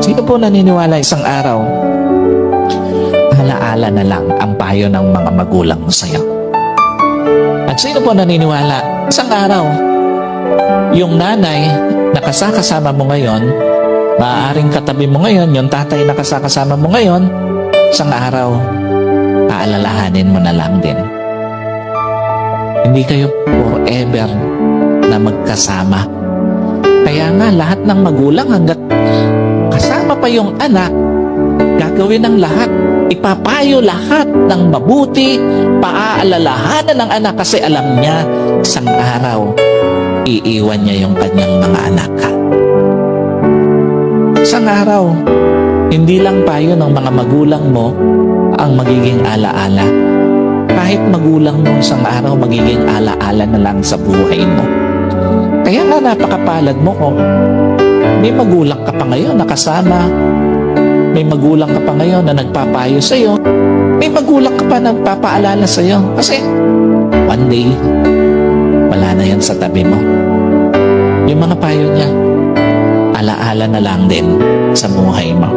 Sino po naniniwala isang araw, alaala na lang ang payo ng mga magulang mo sa'yo? At sino po naniniwala isang araw, yung nanay na kasama mo ngayon, maaaring katabi mo ngayon, yung tatay na kasama mo ngayon, isang araw, aalalahanin mo na lang din. Hindi kayo forever na magkasama. Kaya nga, lahat ng magulang hanggat kasama pa yung anak, gagawin ng lahat. Ipapayo lahat ng mabuti, paaalalahanan ng anak kasi alam niya, isang araw, iiwan niya yung kanyang mga anak. Isang araw, hindi lang payo ng mga magulang mo ang magiging alaala. Kahit magulang mo isang araw, magiging alaala na lang sa buhay mo. Kaya nga napakapalad mo kung may magulang ka pa ngayon na kasama, may magulang ka pa ngayon na nagpapayo sa'yo, may magulang ka pa na nagpapaalala sa'yo. Kasi one day, wala na yan sa tabi mo. Yung mga payo niya, alaala na lang din sa buhay mo.